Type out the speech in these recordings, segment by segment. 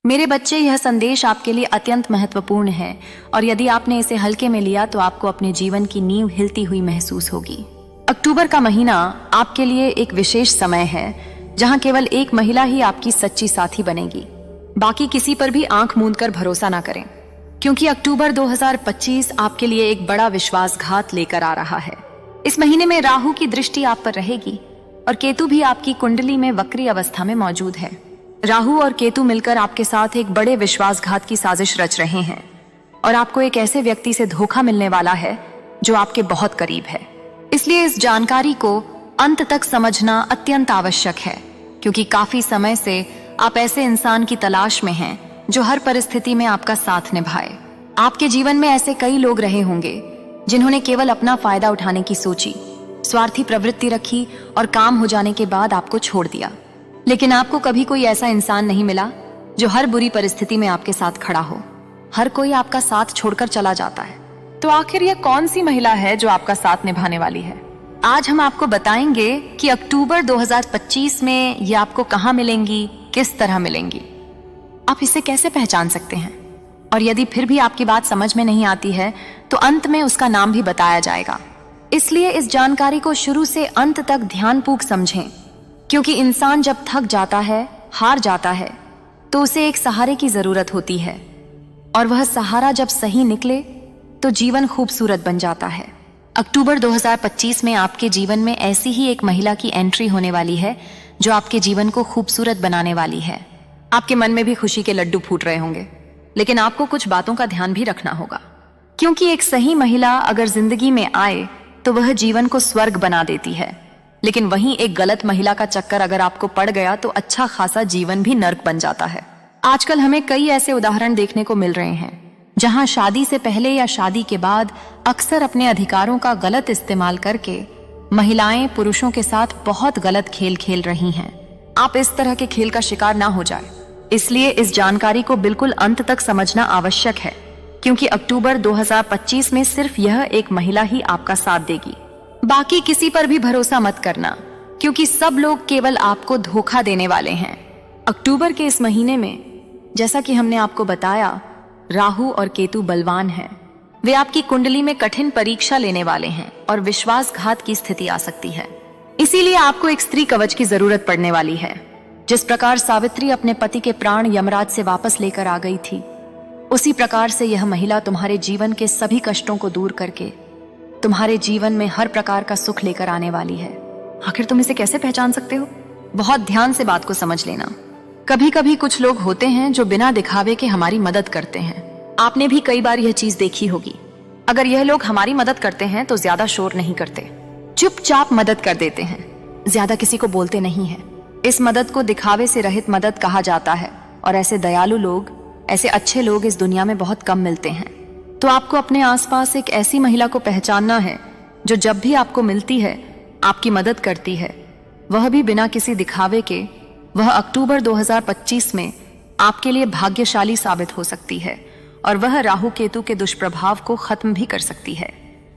मेरे बच्चे, यह संदेश आपके लिए अत्यंत महत्वपूर्ण है और यदि आपने इसे हल्के में लिया तो आपको अपने जीवन की नींव हिलती हुई महसूस होगी। अक्टूबर का महीना आपके लिए एक विशेष समय है जहां केवल एक महिला ही आपकी सच्ची साथी बनेगी। बाकी किसी पर भी आंख मूंद कर भरोसा ना करें, क्योंकि अक्टूबर 2025 आपके लिए एक बड़ा विश्वासघात लेकर आ रहा है। इस महीने में राहु की दृष्टि आप पर रहेगी और केतु भी आपकी कुंडली में वक्री अवस्था में मौजूद है। राहु और केतु मिलकर आपके साथ एक बड़े विश्वासघात की साजिश रच रहे हैं और आपको एक ऐसे व्यक्ति से धोखा मिलने वाला है जो आपके बहुत करीब है। इसलिए इस जानकारी को अंत तक समझना अत्यंत आवश्यक है, क्योंकि काफी समय से आप ऐसे इंसान की तलाश में हैं जो हर परिस्थिति में आपका साथ निभाए। आपके जीवन में ऐसे कई लोग रहे होंगे जिन्होंने केवल अपना फायदा उठाने की सोची, स्वार्थी प्रवृत्ति रखी और काम हो जाने के बाद आपको छोड़ दिया। लेकिन आपको कभी कोई ऐसा इंसान नहीं मिला जो हर बुरी परिस्थिति में आपके साथ खड़ा हो। हर कोई आपका साथ छोड़कर चला जाता है। तो आखिर यह कौन सी महिला है जो आपका साथ निभाने वाली है? आज हम आपको बताएंगे कि अक्टूबर 2025 में ये आपको कहां मिलेंगी, किस तरह मिलेंगी, आप इसे कैसे पहचान सकते हैं, और यदि फिर भी आपकी बात समझ में नहीं आती है तो अंत में उसका नाम भी बताया जाएगा। इसलिए इस जानकारी को शुरू से अंत तक ध्यानपूर्वक समझें, क्योंकि इंसान जब थक जाता है, हार जाता है, तो उसे एक सहारे की जरूरत होती है, और वह सहारा जब सही निकले तो जीवन खूबसूरत बन जाता है। अक्टूबर 2025 में आपके जीवन में ऐसी ही एक महिला की एंट्री होने वाली है जो आपके जीवन को खूबसूरत बनाने वाली है। आपके मन में भी खुशी के लड्डू फूट रहे होंगे, लेकिन आपको कुछ बातों का ध्यान भी रखना होगा, क्योंकि एक सही महिला अगर जिंदगी में आए तो वह जीवन को स्वर्ग बना देती है, लेकिन वहीं एक गलत महिला का चक्कर अगर आपको पड़ गया तो अच्छा खासा जीवन भी नर्क बन जाता है। आजकल हमें कई ऐसे उदाहरण देखने को मिल रहे हैं जहां शादी से पहले या शादी के बाद अक्सर अपने अधिकारों का गलत इस्तेमाल करके महिलाएं पुरुषों के साथ बहुत गलत खेल खेल रही हैं। आप इस तरह के खेल का शिकार ना हो जाए, इसलिए इस जानकारी को बिल्कुल अंत तक समझना आवश्यक है, क्योंकि अक्टूबर 2025 में सिर्फ यह एक महिला ही आपका साथ देगी। बाकी किसी पर भी भरोसा मत करना, क्योंकि सब लोग केवल आपको धोखा देने वाले हैं। अक्टूबर के इस महीने में, जैसा कि हमने आपको बताया, राहु और केतु बलवान हैं। वे आपकी कुंडली में कठिन परीक्षा लेने वाले हैं और विश्वासघात की स्थिति आ सकती है। इसीलिए आपको एक स्त्री कवच की जरूरत पड़ने वाली है। जिस प्रकार सावित्री अपने पति के प्राण यमराज से वापस लेकर आ गई थी, उसी प्रकार से यह महिला तुम्हारे जीवन के सभी कष्टों को दूर करके तुम्हारे जीवन में हर प्रकार का सुख लेकर आने वाली है। आखिर तुम इसे कैसे पहचान सकते हो? बहुत ध्यान से बात को समझ लेना। कभी कभी कुछ लोग होते हैं जो बिना दिखावे के हमारी मदद करते हैं। आपने भी कई बार यह चीज देखी होगी। अगर यह लोग हमारी मदद करते हैं तो ज्यादा शोर नहीं करते, चुपचाप मदद कर देते हैं, ज्यादा किसी को बोलते नहीं है। इस मदद को दिखावे से रहित मदद कहा जाता है, और ऐसे दयालु लोग, ऐसे अच्छे लोग इस दुनिया में बहुत कम मिलते हैं। तो आपको अपने आसपास एक ऐसी महिला को पहचानना है जो जब भी आपको मिलती है आपकी मदद करती है, वह भी बिना किसी दिखावे के। वह अक्टूबर 2025 में आपके लिए भाग्यशाली साबित हो सकती है और वह राहु केतु के दुष्प्रभाव को खत्म भी कर सकती है।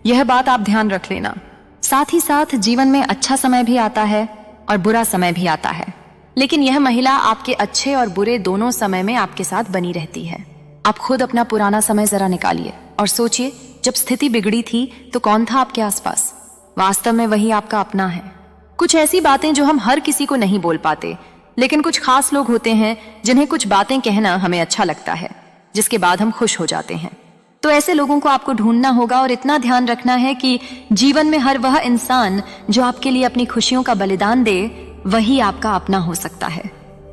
यह बात आप ध्यान रख लेना। साथ ही साथ जीवन में अच्छा समय भी आता है और बुरा समय भी आता है, लेकिन यह महिला आपके अच्छे और बुरे दोनों समय में आपके साथ बनी रहती है। आप खुद अपना पुराना समय जरा निकालिए और सोचिए, जब स्थिति बिगड़ी थी तो कौन था आपके आसपास? वास्तव में वही आपका अपना है। कुछ ऐसी बातें जो हम हर किसी को नहीं बोल पाते, लेकिन कुछ खास लोग होते हैं जिन्हें कुछ बातें कहना हमें अच्छा लगता है, जिसके बाद हम खुश हो जाते हैं। तो ऐसे लोगों को आपको ढूंढना होगा और इतना ध्यान रखना है कि जीवन में हर वह इंसान जो आपके लिए अपनी खुशियों का बलिदान दे, वही आपका अपना हो सकता है।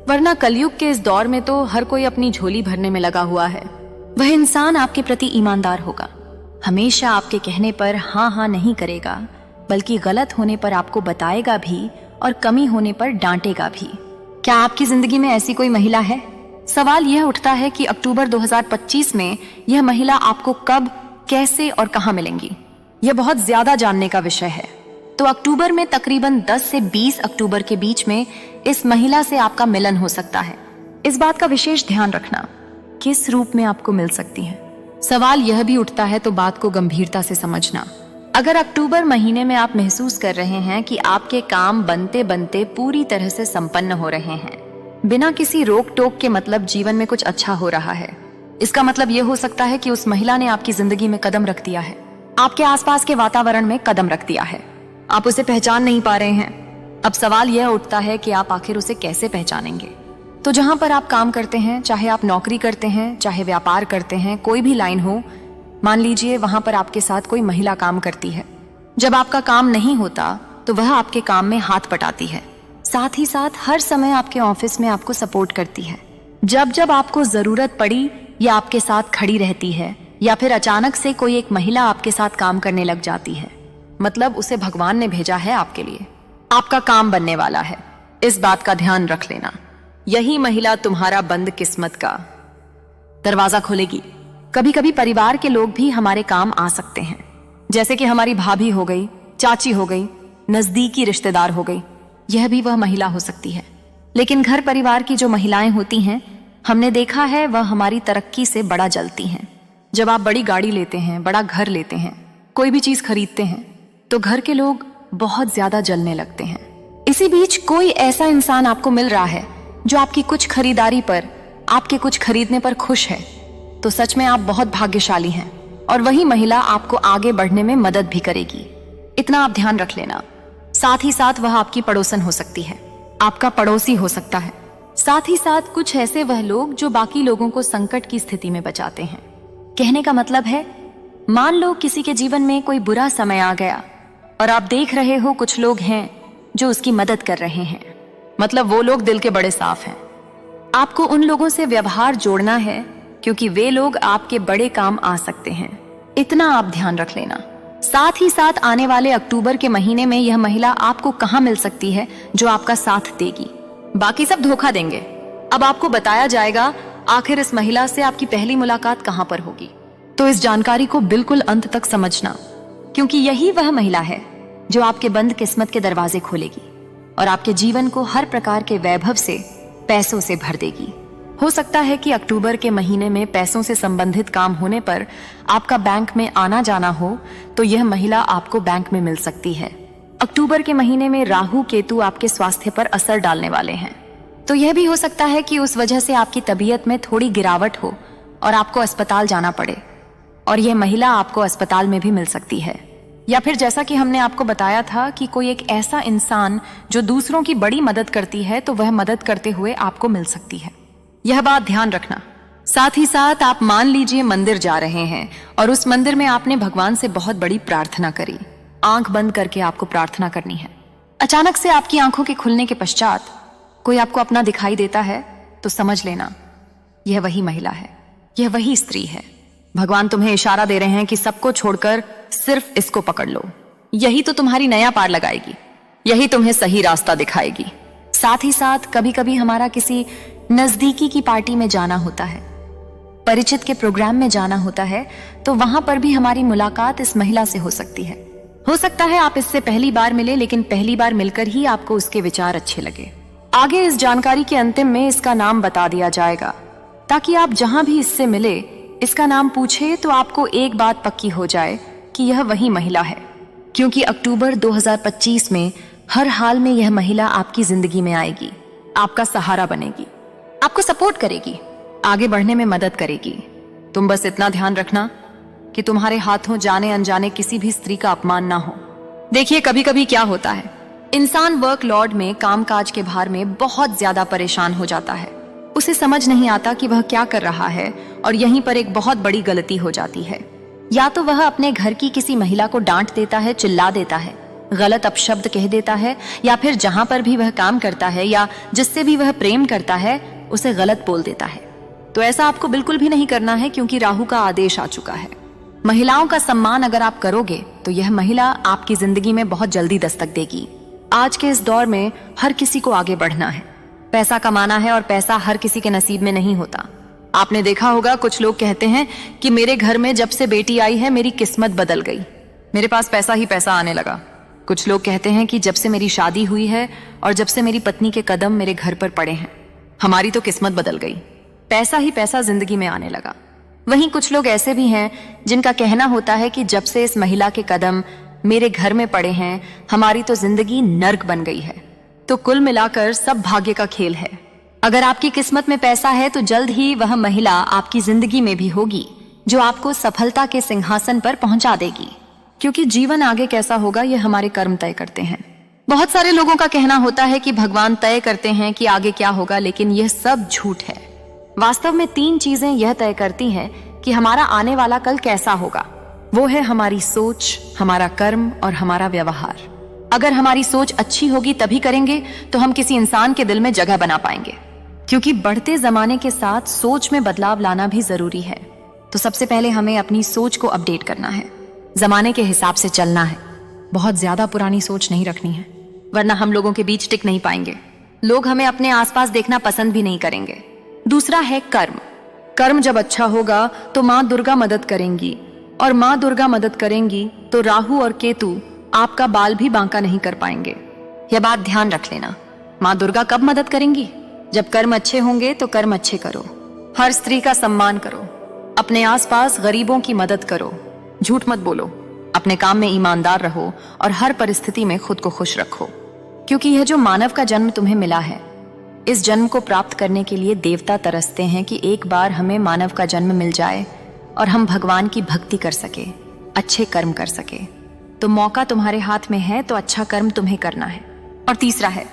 वरना कलयुग के इस दौर में तो हर कोई अपनी झोली भरने में लगा हुआ है। वह इंसान आपके प्रति ईमानदार होगा, हमेशा आपके कहने पर हाँ हाँ नहीं करेगा, बल्कि गलत होने पर आपको बताएगा भी और कमी होने पर डांटेगा भी। क्या आपकी जिंदगी में ऐसी कोई महिला है? सवाल यह उठता है कि अक्टूबर 2025 में यह महिला आपको कब, कैसे और कहां मिलेंगी? यह बहुत ज्यादा जानने का विषय है। तो अक्टूबर में तकरीबन 10 से 20 अक्टूबर के बीच में इस महिला से आपका मिलन हो सकता है। इस बात का विशेष ध्यान रखना, किस रूप में आपको मिल सकती है। सवाल यह भी उठता है तो बात को गंभीरता से समझना। अगर अक्टूबर महीने में आप महसूस कर रहे हैं कि आपके काम बनते बनते पूरी तरह से संपन्न हो रहे हैं, बिना किसी रोक टोक के मतलब जीवन में कुछ अच्छा हो रहा है। इसका मतलब यह हो सकता है कि उस महिला ने आपकी जिंदगी में कदम रख दिया है, आपके आसपास के वातावरण में कदम रख दिया है। आप उसे पहचान नहीं पा रहे हैं। अब सवाल यह उठता है कि आप आखिर उसे कैसे पहचानेंगे। तो जहां पर आप काम करते हैं, चाहे आप नौकरी करते हैं, चाहे व्यापार करते हैं, कोई भी लाइन हो, मान लीजिए वहां पर आपके साथ कोई महिला काम करती है। जब आपका काम नहीं होता तो वह आपके काम में हाथ बटाती है, साथ ही साथ हर समय आपके ऑफिस में आपको सपोर्ट करती है। जब जब आपको जरूरत पड़ी या आपके साथ खड़ी रहती है, या फिर अचानक से कोई एक महिला आपके साथ काम करने लग जाती है, मतलब उसे भगवान ने भेजा है आपके लिए। आपका काम बनने वाला है, इस बात का ध्यान रख लेना। यही महिला तुम्हारा बंद किस्मत का दरवाजा खोलेगी। कभी कभी परिवार के लोग भी हमारे काम आ सकते हैं, जैसे कि हमारी भाभी हो गई, चाची हो गई, नजदीकी रिश्तेदार हो गई। यह भी वह महिला हो सकती है। लेकिन घर परिवार की जो महिलाएं होती हैं, हमने देखा है वह हमारी तरक्की से बड़ा जलती हैं। जब आप बड़ी गाड़ी लेते हैं, बड़ा घर लेते हैं, कोई भी चीज खरीदते हैं, तो घर के लोग बहुत ज्यादा जलने लगते हैं। इसी बीच कोई ऐसा इंसान आपको मिल रहा है जो आपकी कुछ खरीदारी पर, आपके कुछ खरीदने पर खुश है, तो सच में आप बहुत भाग्यशाली हैं। और वही महिला आपको आगे बढ़ने में मदद भी करेगी। इतना आप ध्यान रख लेना। साथ ही साथ वह आपकी पड़ोसन हो सकती है, आपका पड़ोसी हो सकता है। साथ ही साथ कुछ ऐसे वह लोग जो बाकी लोगों को संकट की स्थिति में बचाते हैं। कहने का मतलब है, मान लो किसी के जीवन में कोई बुरा समय आ गया और आप देख रहे हो कुछ लोग हैं जो उसकी मदद कर रहे हैं, मतलब वो लोग दिल के बड़े साफ हैं। आपको उन लोगों से व्यवहार जोड़ना है, क्योंकि वे लोग आपके बड़े काम आ सकते हैं। इतना आप ध्यान रख लेना। साथ ही साथ आने वाले अक्टूबर के महीने में यह महिला आपको कहां मिल सकती है जो आपका साथ देगी। बाकी सब धोखा देंगे। अब आपको बताया जाएगा आखिर इस महिला से आपकी पहली मुलाकात कहां पर होगी। तो इस जानकारी को बिल्कुल अंत तक समझना, क्योंकि यही वह महिला है जो आपके बंद किस्मत के दरवाजे खोलेगी और आपके जीवन को हर प्रकार के वैभव से, पैसों से भर देगी। हो सकता है कि अक्टूबर के महीने में पैसों से संबंधित काम होने पर आपका बैंक में आना जाना हो, तो यह महिला आपको बैंक में मिल सकती है। अक्टूबर के महीने में राहु केतु आपके स्वास्थ्य पर असर डालने वाले हैं, तो यह भी हो सकता है कि उस वजह से आपकी तबीयत में थोड़ी गिरावट हो और आपको अस्पताल जाना पड़े, और यह महिला आपको अस्पताल में भी मिल सकती है। या फिर जैसा कि हमने आपको बताया था कि कोई एक ऐसा इंसान जो दूसरों की बड़ी मदद करती है, तो वह मदद करते हुए आपको मिल सकती है। यह बात ध्यान रखना। साथ ही साथ आप मान लीजिए मंदिर जा रहे हैं और उस मंदिर में आपने भगवान से बहुत बड़ी प्रार्थना करी। आंख बंद करके आपको प्रार्थना करनी है। अचानक से आपकी आंखों के खुलने के पश्चात कोई आपको अपना दिखाई देता है, तो समझ लेना यह वही महिला है, यह वही स्त्री है। भगवान तुम्हें इशारा दे रहे हैं कि सबको छोड़कर सिर्फ इसको पकड़ लो। यही तो तुम्हारी नया पार लगाएगी, यही तुम्हें सही रास्ता दिखाएगी। साथ ही साथ कभी कभी हमारा किसी नजदीकी की पार्टी में जाना होता है, परिचित के प्रोग्राम में जाना होता है, तो वहां पर भी हमारी मुलाकात इस महिला से हो सकती है। हो सकता है आप इससे पहली बार मिले, लेकिन पहली बार मिलकर ही आपको उसके विचार अच्छे लगे। आगे इस जानकारी के अंतिम में इसका नाम बता दिया जाएगा, ताकि आप जहां भी इससे मिले, इसका नाम पूछे तो आपको एक बात पक्की हो जाए कि यह वही महिला है। क्योंकि अक्टूबर 2025 में हर हाल में यह महिला आपकी जिंदगी में आएगी, आपका सहारा बनेगी, आपको सपोर्ट करेगी, आगे बढ़ने में मदद करेगी। तुम बस इतना ध्यान रखना कि तुम्हारे हाथों जाने अनजाने किसी भी स्त्री का अपमान ना हो। देखिए, कभी कभी क्या होता है, इंसान वर्कलोड में, कामकाज के भार में बहुत ज्यादा परेशान हो जाता है। उसे समझ नहीं आता कि वह क्या कर रहा है, और यहीं पर एक बहुत बड़ी गलती हो जाती है। या तो वह अपने घर की किसी महिला को डांट देता है, चिल्ला देता है, गलत अपशब्द कह देता है, या फिर जहां पर भी वह काम करता है या जिससे भी वह प्रेम करता है उसे गलत बोल देता है। तो ऐसा आपको बिल्कुल भी नहीं करना है, क्योंकि राहु का आदेश आ चुका है। महिलाओं का सम्मान अगर आप करोगे तो यह महिला आपकी जिंदगी में बहुत जल्दी दस्तक देगी। आज के इस दौर में हर किसी को आगे बढ़ना है, पैसा कमाना है, और पैसा हर किसी के नसीब में नहीं होता। आपने देखा होगा कुछ लोग कहते हैं कि मेरे घर में जब से बेटी आई है मेरी किस्मत बदल गई, मेरे पास पैसा ही पैसा आने लगा। कुछ लोग कहते हैं कि जब से मेरी शादी हुई है और जब से मेरी पत्नी के कदम मेरे घर पर पड़े हैं, हमारी तो किस्मत बदल गई, पैसा ही पैसा जिंदगी में आने लगा। वहीं कुछ लोग ऐसे भी हैं जिनका कहना होता है कि जब से इस महिला के कदम मेरे घर में पड़े हैं, हमारी तो जिंदगी नर्क बन गई है। तो कुल मिलाकर सब भाग्य का खेल है। अगर आपकी किस्मत में पैसा है तो जल्द ही वह महिला आपकी जिंदगी में भी होगी जो आपको सफलता के सिंहासन पर पहुंचा देगी, क्योंकि जीवन आगे कैसा होगा यह हमारे कर्म तय करते हैं। बहुत सारे लोगों का कहना होता है कि भगवान तय करते हैं कि आगे क्या होगा, लेकिन यह सब झूठ है। वास्तव में 3 चीजें यह तय करती हैं कि हमारा आने वाला कल कैसा होगा। वो है हमारी सोच, हमारा कर्म और हमारा व्यवहार। अगर हमारी सोच अच्छी होगी तभी करेंगे तो हम किसी इंसान के दिल में जगह बना पाएंगे, क्योंकि बढ़ते जमाने के साथ सोच में बदलाव लाना भी जरूरी है। तो सबसे पहले हमें अपनी सोच को अपडेट करना है, जमाने के हिसाब से चलना है। बहुत ज्यादा पुरानी सोच नहीं रखनी है, वरना हम लोगों के बीच टिक नहीं पाएंगे। लोग हमें अपने आसपास देखना पसंद भी नहीं करेंगे। दूसरा है कर्म। कर्म जब अच्छा होगा तो माँ दुर्गा मदद करेंगी, और माँ दुर्गा मदद करेंगी तो राहु और केतु आपका बाल भी बांका नहीं कर पाएंगे। यह बात ध्यान रख लेना। माँ दुर्गा कब मदद करेंगी? जब कर्म अच्छे होंगे तो कर्म अच्छे करो। हर स्त्री का सम्मान करो, अपने आसपास गरीबों की मदद करो, झूठ मत बोलो, अपने काम में ईमानदार रहो और हर परिस्थिति में खुद को खुश रखो, क्योंकि यह जो मानव का जन्म तुम्हें मिला है, इस जन्म को प्राप्त करने के लिए देवता तरसते हैं कि एक बार हमें मानव का जन्म मिल जाए और हम भगवान की भक्ति कर सके, अच्छे कर्म कर सके। तो मौका तुम्हारे हाथ में है, तो अच्छा कर्म तुम्हें करना है। और तीसरा है